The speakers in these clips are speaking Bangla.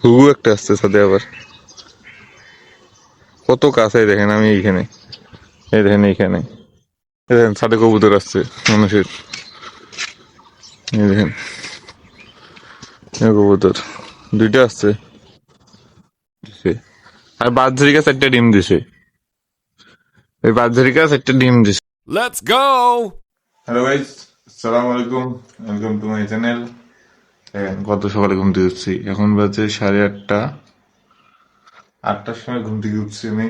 ঘুঘু একটা আসছে সাথে আবার। কত কাছে দেখেন, আমি এইখানে, এই দেখেন এইখানে, এই দেখেন সাথে কবুতর আসছে মানুষের, এই দেখেন এই কবুতর দুইটা আসছে দিছে। আর বাজরিকা চারটা ডিম দিছে, এই বাজরিকা চারটা ডিম দিছে। Let's go! হ্যালো গাইস, আসসালামু আলাইকুম, ওয়েলকাম টু মাই চ্যানেল। কত সকালে ঘুম থেকে উঠছি, এখন বাজে 8:30। 8টার সময় ঘুম থেকে উঠছি আমি,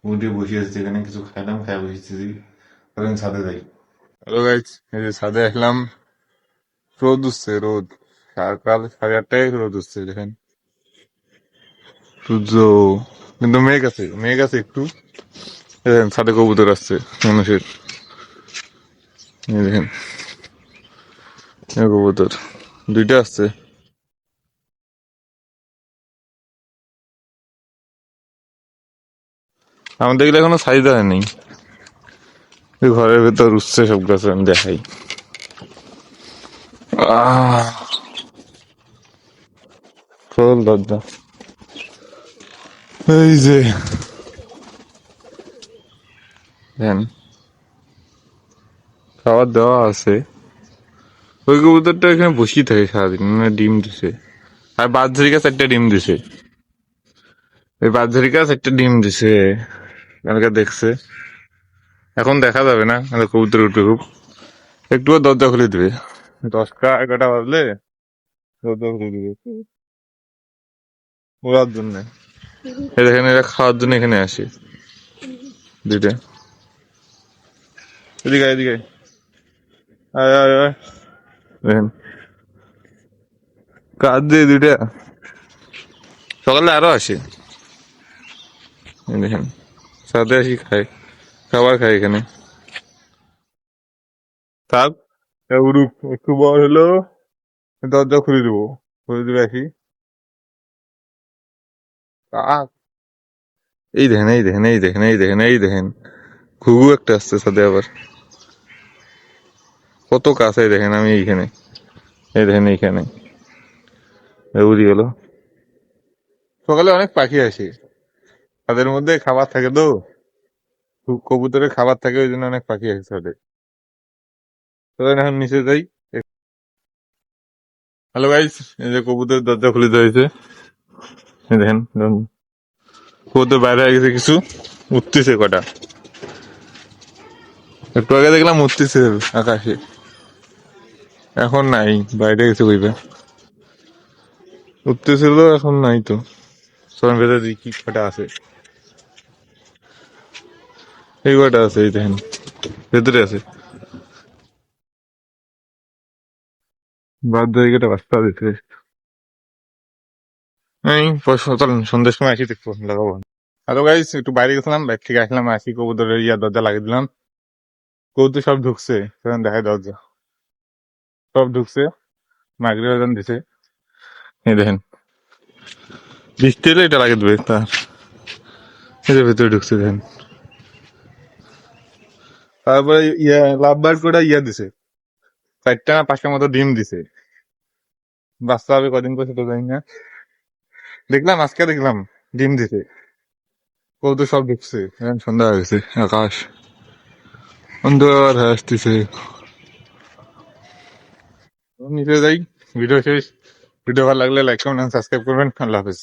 উঠে বসে আছি এখানে, কিছু খাইলাম, খাই বসেছি, তখন ছাদে যাই। হ্যালো গাইস, এই যে ছাদে আসলাম, রোদ উঠছে, রোদ সকাল 8:30টায় রোদ উঠছে দেখেন, সূর্য, কিন্তু মেঘ আছে, মেঘ আছে একটু। এই দেখেন ছাদে কবুতর আসছে মানুষের, এই দেখেন এই কবুতর দুইটা আসছে। আমাদের এগুলো এখনো সাইজ হয় নাই, এই ঘরের ভেতর উঠছে সব গাছ, আমি দেখাই। খোল দরজা, এই যে দেখেন খাবার দেওয়া আছে। ওই কবুতরটা এখানে বসেই থাকে সারাদিন, মানে ডিম দিছে। আর বাজরিকা চারটা ডিম দিছে, এই বাজরিকা চারটা ডিম দিছে, কালকে দেখছে। এখন দেখা যাবে না, কবুতর উঠবে খুব, একটু দরজা খুলে দিবে, 10টা 11টা বাজলে দরজা খুলে দিবে ওড়ার জন্য। এই দেখেন এরা খাওয়ার জন্য এখানে আসে দুইটা, এদিকে এদিকে আয় আয় আয়, দেখেন কাজ দিয়ে দুইটা, সকালে আরো আসে, এই দেখেন সাথে আসি খায়, খাবার খায় এখানে। থাক, উড়ুক, একটু বড় হলো দরজা খুলে দেবো, খুলে দিবে আসি। এই দেখেন এই দেখেন এই দেখেন এই দেখেন এই দেখেন ঘুঘু একটা আসছে সাথে আবার। কত কাছে দেখেন, আমি এইখানে, এই দেখেন এইখানে, উড়ি গেল। সকালে অনেক পাখি আসে, তাদের মধ্যে খাবার থাকে তো, কবুতরের খাবার থাকে, ওই জন্য অনেক পাখি আসে তাদের। চলেন এখন নিচে যাই। হ্যালো গাইস, এই যে কবুতরের দরজা খুলে দেওয়া হয়েছে, এই দেখেন কবুতর বাইরে হয়ে গেছে, কিছু উঠতেছে কটা, একটু আগে দেখলাম উঠতেছে আকাশে, এখন নাই, বাইরে গেছে কইবে, উঠতেছিল এখন নাই তো। চলেন ভেতরে দেখি কি কটা আছে, এই কটা আছে, এই দেখেন ভেতরে আছে। বাদ জায়গাটা বাস্তা দিতে, এই চলেন সন্ধ্যের সময় আসি দেখবো, লাগাবো। হ্যালো গাইস, একটু বাইরে গেছিলাম, বাইরে থেকে আসলাম, আসি কবুতরের দরজা লাগিয়ে দিলাম, কবুতর সব ঢুকছে, তখন দেখায় দরজা সব ঢুকছে, মাগরিব আজান দিছে, এই দেখেন বৃষ্টি এলে এটা লাগিয়ে দেবে তার, এই যে ভেতরে ঢুকছে দেখেন। তারপরে লাভ বার করে দিছে, 4টা না 5টা মতো ডিম দিছে, বাচ্চা হবে কদিন পর সেটা জানি না, দেখলাম আজকে দেখলাম ডিম দিছে, কবুতর সব ঢুকছে, এখন সন্ধ্যা হয়ে গেছে, আকাশ অন্ধকার হয়ে আসতেছে। নিচে যাই, ভিডিও শেষ। ভিডিও ভালো লাগলে লাইক কমেন্ট সাবস্ক্রাইব করবেন। আল্লাহ হাফেজ।